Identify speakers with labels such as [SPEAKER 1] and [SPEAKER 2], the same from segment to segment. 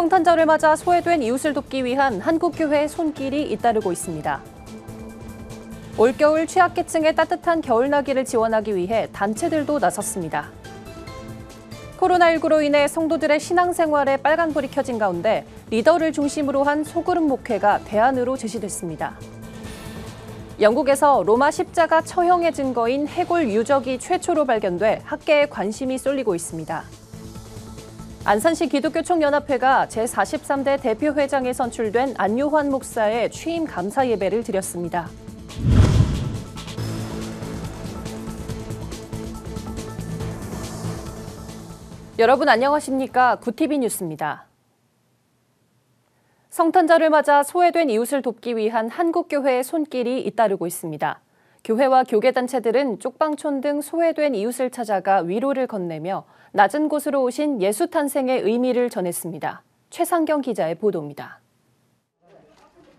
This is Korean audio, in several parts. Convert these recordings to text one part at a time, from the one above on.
[SPEAKER 1] 성탄절을 맞아 소외된 이웃을 돕기 위한 한국교회의 손길이 잇따르고 있습니다. 올겨울 취약계층의 따뜻한 겨울나기를 지원하기 위해 단체들도 나섰습니다. 코로나19로 인해 성도들의 신앙생활에 빨간불이 켜진 가운데 리더를 중심으로 한 소그룹 목회가 대안으로 제시됐습니다. 영국에서 로마 십자가 처형의 증거인 해골 유적이 최초로 발견돼 학계에 관심이 쏠리고 있습니다. 안산시 기독교총연합회가 제43대 대표회장에 선출된 안요환 목사의 취임 감사 예배를 드렸습니다. 여러분 안녕하십니까? 구티비 뉴스입니다. 성탄절을 맞아 소외된 이웃을 돕기 위한 한국교회의 손길이 잇따르고 있습니다. 교회와 교계단체들은 쪽방촌 등 소외된 이웃을 찾아가 위로를 건네며 낮은 곳으로 오신 예수 탄생의 의미를 전했습니다. 최상경 기자의 보도입니다.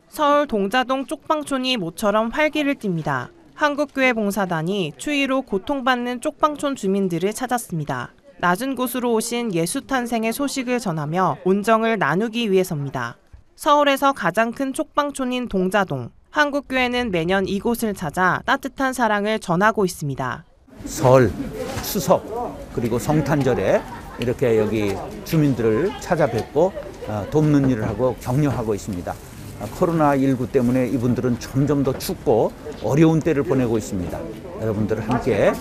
[SPEAKER 2] 서울 동자동 쪽방촌이 모처럼 활기를 띱니다. 한국교회 봉사단이 추위로 고통받는 쪽방촌 주민들을 찾았습니다. 낮은 곳으로 오신 예수 탄생의 소식을 전하며 온정을 나누기 위해서입니다. 서울에서 가장 큰 쪽방촌인 동자동. 한국교회는 매년 이곳을 찾아 따뜻한 사랑을 전하고 있습니다.
[SPEAKER 3] 설, 추석, 그리고 성탄절에 이렇게 여기 주민들을 찾아뵙고 돕는 일을 하고 격려하고 있습니다. 코로나19 때문에 이분들은 점점 더 춥고 어려운 때를 보내고 있습니다. 여러분들 함께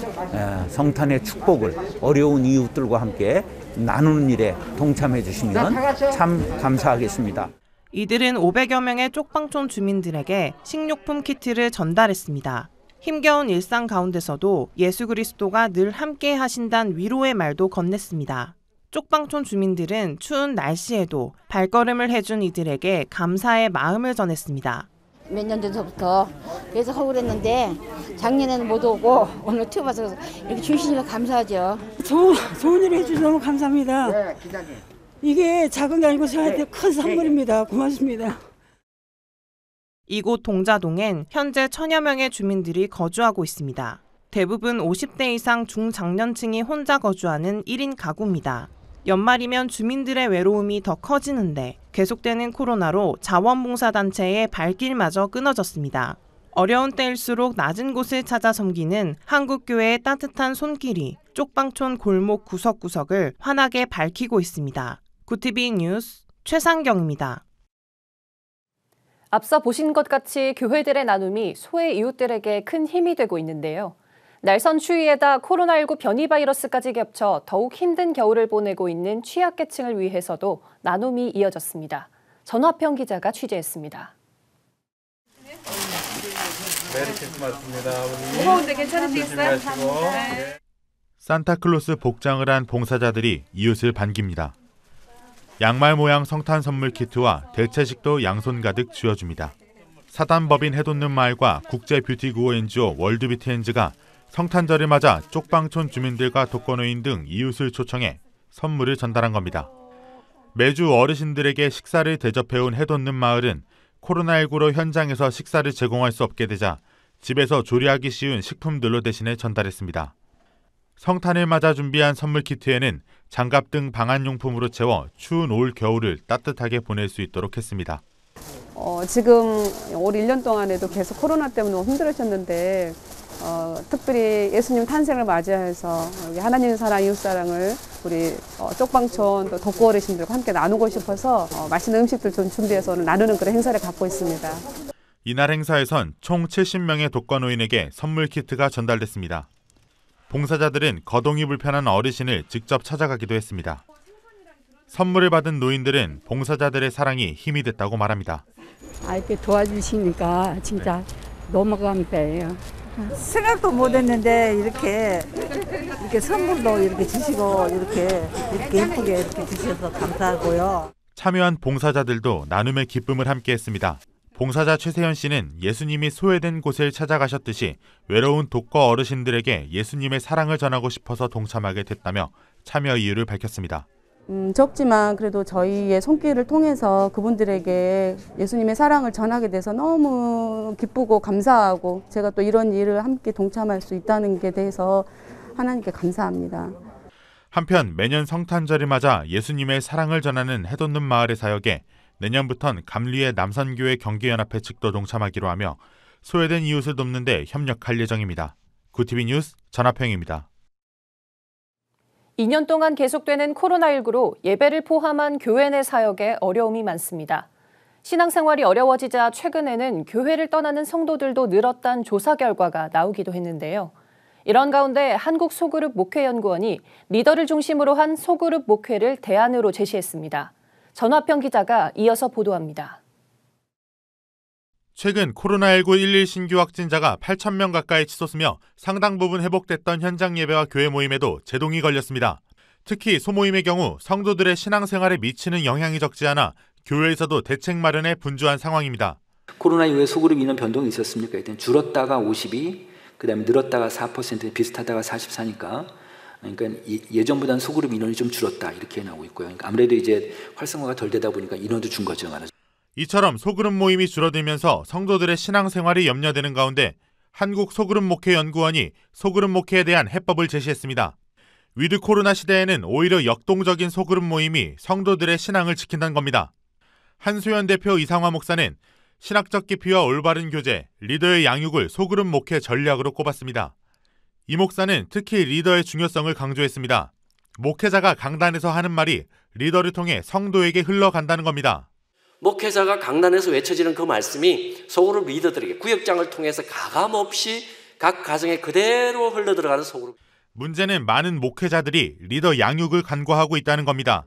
[SPEAKER 3] 성탄의 축복을 어려운 이웃들과 함께 나누는 일에 동참해 주시면 참 감사하겠습니다.
[SPEAKER 2] 이들은 500여 명의 쪽방촌 주민들에게 식료품 키트를 전달했습니다. 힘겨운 일상 가운데서도 예수 그리스도가 늘 함께 하신다는 위로의 말도 건넸습니다. 쪽방촌 주민들은 추운 날씨에도 발걸음을 해준 이들에게 감사의 마음을 전했습니다.
[SPEAKER 4] 몇 년 전부터 계속 하고 그랬는데 작년에는 못 오고 오늘 튜브 와서 이렇게 주시니까 감사하죠.
[SPEAKER 5] 좋은 일 해주셔서 너무 감사합니다. 네, 기자님. 이게 작은 게 아니고 저한테 큰 선물입니다. 고맙습니다.
[SPEAKER 2] 이곳 동자동엔 현재 1000여 명의 주민들이 거주하고 있습니다. 대부분 50대 이상 중장년층이 혼자 거주하는 1인 가구입니다. 연말이면 주민들의 외로움이 더 커지는데 계속되는 코로나로 자원봉사단체의 발길마저 끊어졌습니다. 어려운 때일수록 낮은 곳을 찾아 섬기는 한국교회의 따뜻한 손길이 쪽방촌 골목 구석구석을 환하게 밝히고 있습니다. 구티비 뉴스 최상경입니다.
[SPEAKER 1] 앞서 보신 것 같이 교회들의 나눔이 소외 이웃들에게 큰 힘이 되고 있는데요. 날선 추위에다 코로나19 변이 바이러스까지 겹쳐 더욱 힘든 겨울을 보내고 있는 취약계층을 위해서도 나눔이 이어졌습니다. 전화평 기자가 취재했습니다.
[SPEAKER 6] 메리 크리스마스입니다.
[SPEAKER 1] 무거운데 괜찮으시겠어요?
[SPEAKER 6] 산타클로스 복장을 한 봉사자들이 이웃을 반깁니다. 양말 모양 성탄 선물 키트와 대체식도 양손 가득 쥐어줍니다. 사단법인 해돋는 마을과 국제 뷰티 구호 NGO 월드뷰티엔즈가 성탄절을 맞아 쪽방촌 주민들과 독거노인 등 이웃을 초청해 선물을 전달한 겁니다. 매주 어르신들에게 식사를 대접해온 해돋는 마을은 코로나19로 현장에서 식사를 제공할 수 없게 되자 집에서 조리하기 쉬운 식품들로 대신해 전달했습니다. 성탄을 맞아 준비한 선물 키트에는 장갑 등 방한용품으로 채워 추운 올 겨울을 따뜻하게 보낼 수 있도록 했습니다.
[SPEAKER 7] 지금 올 1년 동안에도 계속 코로나 때문에 힘들으셨는데 특별히 예수님 탄생을 맞이해서 하나님 사랑, 이웃 사랑을 우리 쪽방촌 또 독거 어르신들과 함께 나누고 싶어서 맛있는 음식들 좀 준비해서 오늘 나누는 그런 행사를 갖고 있습니다.
[SPEAKER 6] 이날 행사에선 총 70명의 독거노인에게 선물 키트가 전달됐습니다. 봉사자들은 거동이 불편한 어르신을 직접 찾아가기도 했습니다. 선물을 받은 노인들은 봉사자들의 사랑이 힘이 됐다고 말합니다.
[SPEAKER 5] 이렇게 도와주시니까 진짜 너무 감사해요.
[SPEAKER 8] 생각도 못했는데 이렇게 선물도 이렇게 주시고 이렇게 예쁘게 이렇게 주셔서 감사하고요.
[SPEAKER 6] 참여한 봉사자들도 나눔의 기쁨을 함께했습니다. 봉사자 최세현 씨는 예수님이 소외된 곳을 찾아가셨듯이 외로운 독거 어르신들에게 예수님의 사랑을 전하고 싶어서 동참하게 됐다며 참여 이유를 밝혔습니다.
[SPEAKER 7] 적지만 그래도 저희의 손길을 통해서 그분들에게 예수님의 사랑을 전하게 돼서 너무 기쁘고 감사하고 제가 또 이런 일을 함께 동참할 수 있다는 게 대해서 하나님께 감사합니다.
[SPEAKER 6] 한편 매년 성탄절을 맞아 예수님의 사랑을 전하는 해돋는 마을의 사역에 내년부턴 감리의 남산교회 경기연합회 측도 동참하기로 하며 소외된 이웃을 돕는 데 협력할 예정입니다. 구티비 뉴스 전하평입니다.
[SPEAKER 1] 2년 동안 계속되는 코로나19로 예배를 포함한 교회 내 사역에 어려움이 많습니다. 신앙생활이 어려워지자 최근에는 교회를 떠나는 성도들도 늘었다는 조사 결과가 나오기도 했는데요. 이런 가운데 한국소그룹 목회연구원이 리더를 중심으로 한 소그룹 목회를 대안으로 제시했습니다. 전화평 기자가 이어서 보도합니다.
[SPEAKER 6] 최근 코로나19 11 신규 확진자가 8,000명 가까이 치솟으며 상당 부분 회복됐던 현장 예배와 교회 모임에도 제동이 걸렸습니다. 특히 소모임의 경우 성도들의 신앙생활에 미치는 영향이 적지 않아 교회에서도 대책 마련에 분주한 상황입니다.
[SPEAKER 9] 코로나 이후에 소그룹 인원 변동이 있었습니까? 일단 줄었다가 52, 그다음에 늘었다가 4%, 비슷하다가 44니까 그러니까 예전보다는 소그룹 인원이 좀 줄었다 이렇게 나오고 있고요. 그러니까 아무래도 이제 활성화가 덜 되다 보니까 인원도 준 거죠.
[SPEAKER 6] 이처럼 소그룹 모임이 줄어들면서 성도들의 신앙생활이 염려되는 가운데 한국 소그룹 목회연구원이 소그룹 목회에 대한 해법을 제시했습니다. 위드 코로나 시대에는 오히려 역동적인 소그룹 모임이 성도들의 신앙을 지킨다는 겁니다. 한수연 대표 이상화 목사는 신학적 깊이와 올바른 교제, 리더의 양육을 소그룹 목회 전략으로 꼽았습니다. 이 목사는 특히 리더의 중요성을 강조했습니다. 목회자가 강단에서 하는 말이 리더를 통해 성도에게 흘러간다는 겁니다.
[SPEAKER 10] 목회자가 강단에서 외쳐지는 그 말씀이 소그룹 리더들에게 구역장을 통해서 가감없이 각 가정에 그대로 흘러들어가는 소그룹.
[SPEAKER 6] 문제는 많은 목회자들이 리더 양육을 간과하고 있다는 겁니다.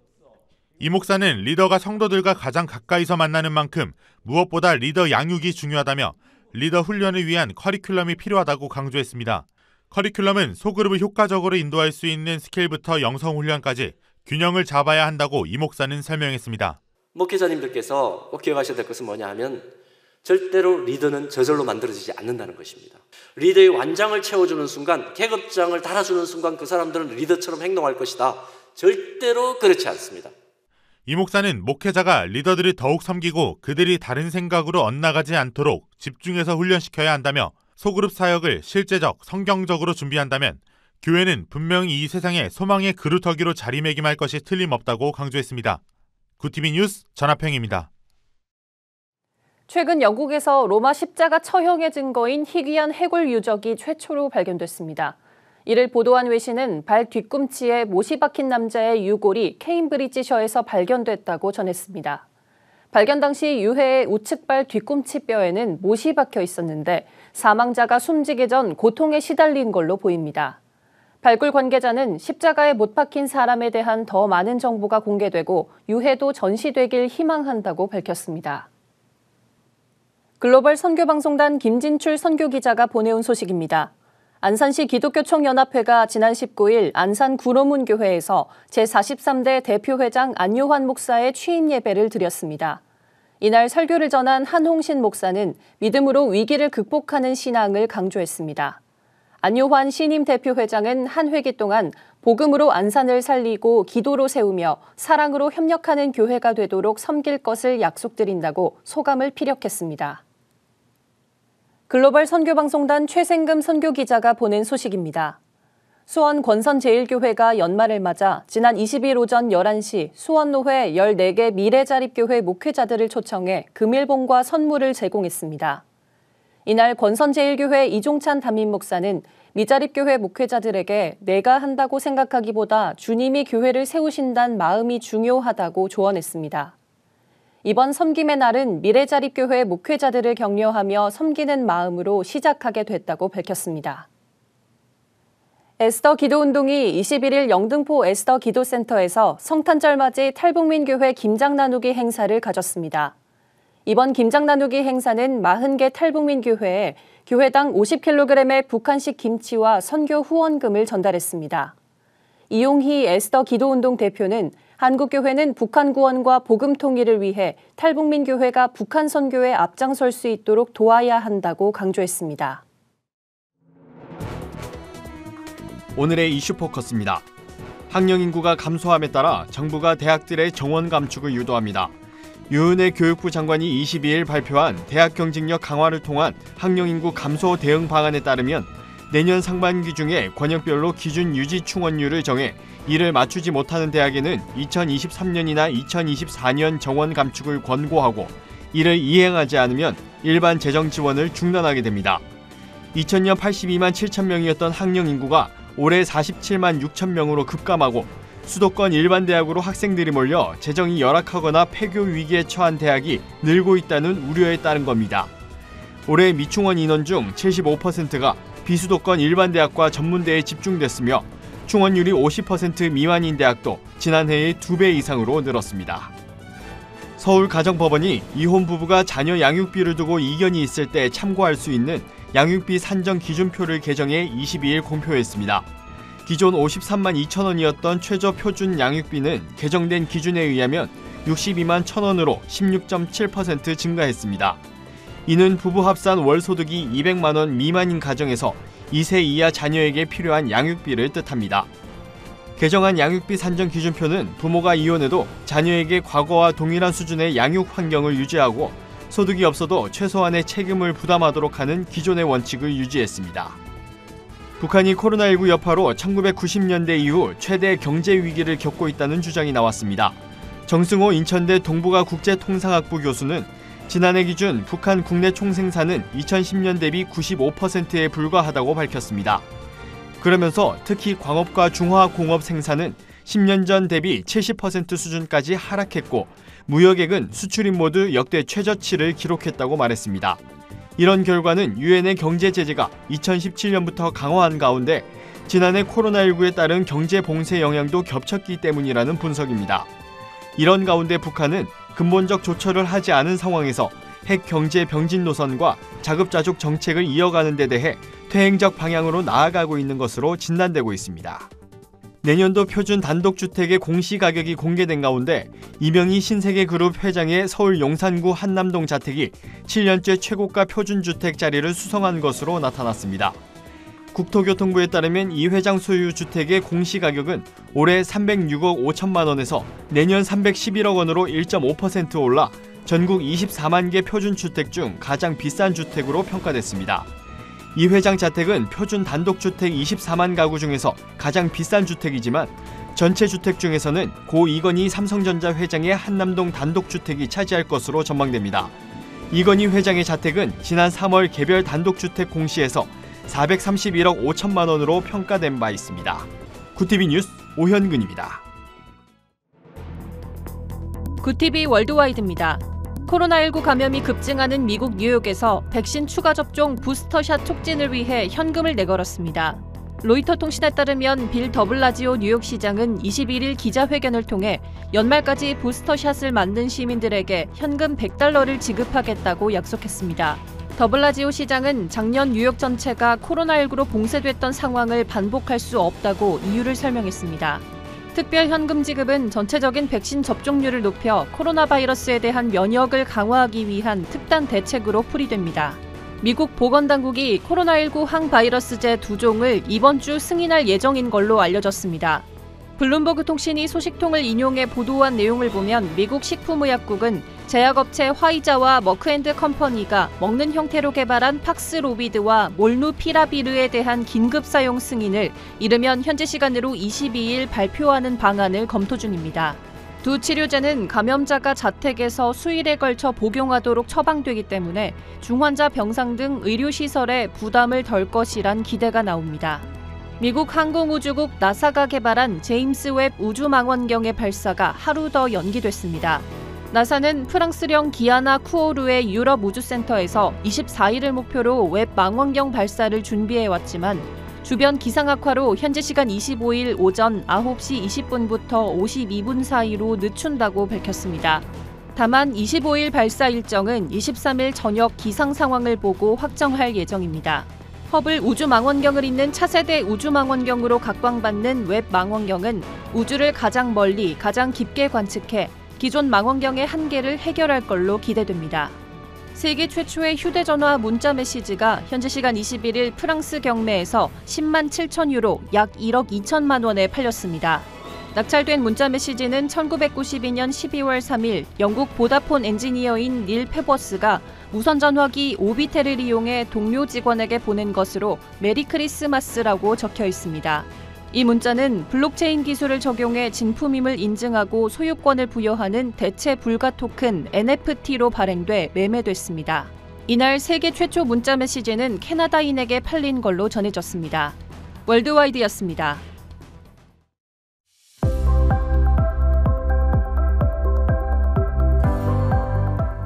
[SPEAKER 6] 이 목사는 리더가 성도들과 가장 가까이서 만나는 만큼 무엇보다 리더 양육이 중요하다며 리더 훈련을 위한 커리큘럼이 필요하다고 강조했습니다. 커리큘럼은 소그룹을 효과적으로 인도할 수 있는 스킬부터 영성 훈련까지 균형을 잡아야 한다고 이 목사는 설명했습니다.
[SPEAKER 10] 목회자님들께서 꼭 기억하셔야 될 것은 뭐냐 하면 절대로 리더는 저절로 만들어지지 않는다는 것입니다. 리더의 완장을 채워주는 순간, 계급장을 달아주는 순간 그 사람들은 리더처럼 행동할 것이다. 절대로 그렇지 않습니다.
[SPEAKER 6] 이 목사는 목회자가 리더들을 더욱 섬기고 그들이 다른 생각으로 엇나가지 않도록 집중해서 훈련시켜야 한다며 소그룹 사역을 실제적, 성경적으로 준비한다면 교회는 분명히 이 세상에 소망의 그루터기로 자리매김할 것이 틀림없다고 강조했습니다. 구티비 뉴스 전하평입니다.
[SPEAKER 1] 최근 영국에서 로마 십자가 처형의 증거인 희귀한 해골 유적이 최초로 발견됐습니다. 이를 보도한 외신은 발 뒤꿈치에 못이 박힌 남자의 유골이 케임브리지셔에서 발견됐다고 전했습니다. 발견 당시 유해의 우측발 뒤꿈치 뼈에는 못이 박혀 있었는데 사망자가 숨지기 전 고통에 시달린 걸로 보입니다. 발굴 관계자는 십자가에 못 박힌 사람에 대한 더 많은 정보가 공개되고 유해도 전시되길 희망한다고 밝혔습니다. 글로벌 선교방송단 김진출 선교기자가 보내온 소식입니다. 안산시 기독교총연합회가 지난 19일 안산 구로문교회에서 제43대 대표회장 안요환 목사의 취임 예배를 드렸습니다. 이날 설교를 전한 한홍신 목사는 믿음으로 위기를 극복하는 신앙을 강조했습니다. 안요환 신임 대표회장은 한 회기 동안 복음으로 안산을 살리고 기도로 세우며 사랑으로 협력하는 교회가 되도록 섬길 것을 약속드린다고 소감을 피력했습니다. 글로벌 선교방송단 최생금 선교기자가 보낸 소식입니다. 수원 권선제일교회가 연말을 맞아 지난 20일 오전 11시 수원노회 14개 미래자립교회 목회자들을 초청해 금일봉과 선물을 제공했습니다. 이날 권선제일교회 이종찬 담임 목사는 미자립교회 목회자들에게 내가 한다고 생각하기보다 주님이 교회를 세우신다는 마음이 중요하다고 조언했습니다. 이번 섬김의 날은 미래자립교회 목회자들을 격려하며 섬기는 마음으로 시작하게 됐다고 밝혔습니다. 에스더 기도운동이 21일 영등포 에스더 기도센터에서 성탄절 맞이 탈북민교회 김장 나누기 행사를 가졌습니다. 이번 김장 나누기 행사는 40개 탈북민교회에 교회당 50kg의 북한식 김치와 선교 후원금을 전달했습니다. 이용희 에스더 기도운동 대표는 한국교회는 북한 구원과 복음 통일을 위해 탈북민 교회가 북한 선교에 앞장설 수 있도록 도와야 한다고 강조했습니다.
[SPEAKER 11] 오늘의 이슈 포커스입니다. 학령 인구가 감소함에 따라 정부가 대학들의 정원 감축을 유도합니다. 유은혜 교육부 장관이 22일 발표한 대학 경쟁력 강화를 통한 학령 인구 감소 대응 방안에 따르면 내년 상반기 중에 권역별로 기준 유지 충원율을 정해 이를 맞추지 못하는 대학에는 2023년이나 2024년 정원 감축을 권고하고 이를 이행하지 않으면 일반 재정 지원을 중단하게 됩니다. 2000년 82만 7천 명이었던 학령 인구가 올해 47만 6천 명으로 급감하고 수도권 일반 대학으로 학생들이 몰려 재정이 열악하거나 폐교 위기에 처한 대학이 늘고 있다는 우려에 따른 겁니다. 올해 미충원 인원 중 75%가 비수도권 일반 대학과 전문대에 집중됐으며 충원율이 50% 미만인 대학도 지난해의 2배 이상으로 늘었습니다. 서울가정법원이 이혼 부부가 자녀 양육비를 두고 이견이 있을 때 참고할 수 있는 양육비 산정 기준표를 개정해 22일 공표했습니다. 기존 53만 2천 원이었던 최저 표준 양육비는 개정된 기준에 의하면 62만 1천 원으로 16.7% 증가했습니다. 이는 부부 합산 월 소득이 200만 원 미만인 가정에서 2세 이하 자녀에게 필요한 양육비를 뜻합니다. 개정한 양육비 산정 기준표는 부모가 이혼해도 자녀에게 과거와 동일한 수준의 양육 환경을 유지하고 소득이 없어도 최소한의 책임을 부담하도록 하는 기존의 원칙을 유지했습니다. 북한이 코로나19 여파로 1990년대 이후 최대 경제 위기를 겪고 있다는 주장이 나왔습니다. 정승호 인천대 동북아 국제통상학부 교수는 지난해 기준 북한 국내 총생산은 2010년 대비 95%에 불과하다고 밝혔습니다. 그러면서 특히 광업과 중화공업 생산은 10년 전 대비 70% 수준까지 하락했고 무역액은 수출입 모두 역대 최저치를 기록했다고 말했습니다. 이런 결과는 유엔의 경제 제재가 2017년부터 강화한 가운데 지난해 코로나19에 따른 경제 봉쇄 영향도 겹쳤기 때문이라는 분석입니다. 이런 가운데 북한은 근본적 조처를 하지 않은 상황에서 핵 경제 병진 노선과 자급자족 정책을 이어가는 데 대해 퇴행적 방향으로 나아가고 있는 것으로 진단되고 있습니다. 내년도 표준 단독주택의 공시가격이 공개된 가운데 이명희 신세계그룹 회장의 서울 용산구 한남동 자택이 7년째 최고가 표준주택 자리를 수성한 것으로 나타났습니다. 국토교통부에 따르면 이 회장 소유 주택의 공시가격은 올해 306억 5천만 원에서 내년 311억 원으로 1.5% 올라 전국 24만 개 표준주택 중 가장 비싼 주택으로 평가됐습니다. 이 회장 자택은 표준 단독주택 24만 가구 중에서 가장 비싼 주택이지만 전체 주택 중에서는 고 이건희 삼성전자 회장의 한남동 단독주택이 차지할 것으로 전망됩니다. 이건희 회장의 자택은 지난 3월 개별 단독주택 공시에서 431억 5천만 원으로 평가된 바 있습니다. 구티비 뉴스 오현근입니다.
[SPEAKER 1] 구티비 월드와이드입니다. 코로나19 감염이 급증하는 미국 뉴욕에서 백신 추가 접종 부스터샷 촉진을 위해 현금을 내걸었습니다. 로이터 통신에 따르면 빌 더블라지오 뉴욕시장은 21일 기자회견을 통해 연말까지 부스터샷을 맞는 시민들에게 현금 $100를 지급하겠다고 약속했습니다. 더블라지오 시장은 작년 뉴욕 전체가 코로나19로 봉쇄됐던 상황을 반복할 수 없다고 이유를 설명했습니다. 특별 현금 지급은 전체적인 백신 접종률을 높여 코로나 바이러스에 대한 면역을 강화하기 위한 특단 대책으로 풀이됩니다. 미국 보건당국이 코로나19 항바이러스제 2종을 이번 주 승인할 예정인 걸로 알려졌습니다. 블룸버그 통신이 소식통을 인용해 보도한 내용을 보면 미국 식품의약국은 제약업체 화이자와 머크앤드컴퍼니가 먹는 형태로 개발한 팍스로비드와 몰누피라비르에 대한 긴급 사용 승인을 이르면 현지 시간으로 22일 발표하는 방안을 검토 중입니다. 두 치료제는 감염자가 자택에서 수일에 걸쳐 복용하도록 처방되기 때문에 중환자 병상 등 의료시설에 부담을 덜 것이란 기대가 나옵니다. 미국 항공우주국 나사가 개발한 제임스 웹 우주망원경의 발사가 하루 더 연기됐습니다. 나사는 프랑스령 기아나 쿠오르의 유럽 우주센터에서 24일을 목표로 웹 망원경 발사를 준비해왔지만 주변 기상 악화로 현지 시간 25일 오전 9시 20분부터 52분 사이로 늦춘다고 밝혔습니다. 다만 25일 발사 일정은 23일 저녁 기상 상황을 보고 확정할 예정입니다. 허블 우주망원경을 잇는 차세대 우주망원경으로 각광받는 웹 망원경은 우주를 가장 멀리, 가장 깊게 관측해 기존 망원경의 한계를 해결할 걸로 기대됩니다. 세계 최초의 휴대전화 문자 메시지가 현지 시간 21일 프랑스 경매에서 10만 7천 유로, 약 1억 2천만 원에 팔렸습니다. 낙찰된 문자 메시지는 1992년 12월 3일 영국 보다폰 엔지니어인 닐 페버스가 무선 전화기 오비텔을 이용해 동료 직원에게 보낸 것으로 메리 크리스마스라고 적혀 있습니다. 이 문자는 블록체인 기술을 적용해 진품임을 인증하고 소유권을 부여하는 대체 불가 토큰 NFT로 발행돼 매매됐습니다. 이날 세계 최초 문자 메시지는 캐나다인에게 팔린 걸로 전해졌습니다. 월드와이드였습니다.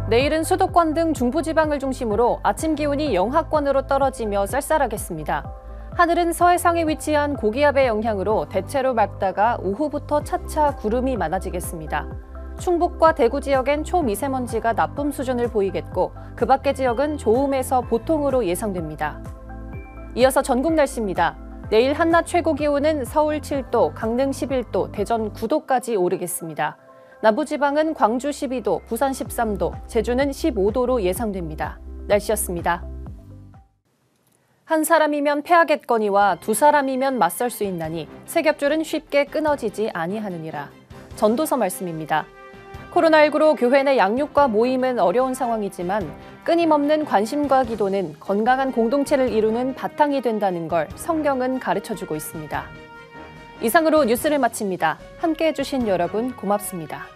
[SPEAKER 1] 내일은 수도권 등 중부지방을 중심으로 아침 기온이 영하권으로 떨어지며 쌀쌀하겠습니다. 하늘은 서해상에 위치한 고기압의 영향으로 대체로 맑다가 오후부터 차차 구름이 많아지겠습니다. 충북과 대구 지역엔 초미세먼지가 나쁨 수준을 보이겠고 그 밖의 지역은 좋음에서 보통으로 예상됩니다. 이어서 전국 날씨입니다. 내일 한낮 최고 기온은 서울 7도, 강릉 11도, 대전 9도까지 오르겠습니다. 남부지방은 광주 12도, 부산 13도, 제주는 15도로 예상됩니다. 날씨였습니다. 한 사람이면 패하겠거니와 두 사람이면 맞설 수 있나니 새 겹줄은 쉽게 끊어지지 아니하느니라. 전도서 말씀입니다. 코로나19로 교회 내 양육과 모임은 어려운 상황이지만 끊임없는 관심과 기도는 건강한 공동체를 이루는 바탕이 된다는 걸 성경은 가르쳐주고 있습니다. 이상으로 뉴스를 마칩니다. 함께해 주신 여러분 고맙습니다.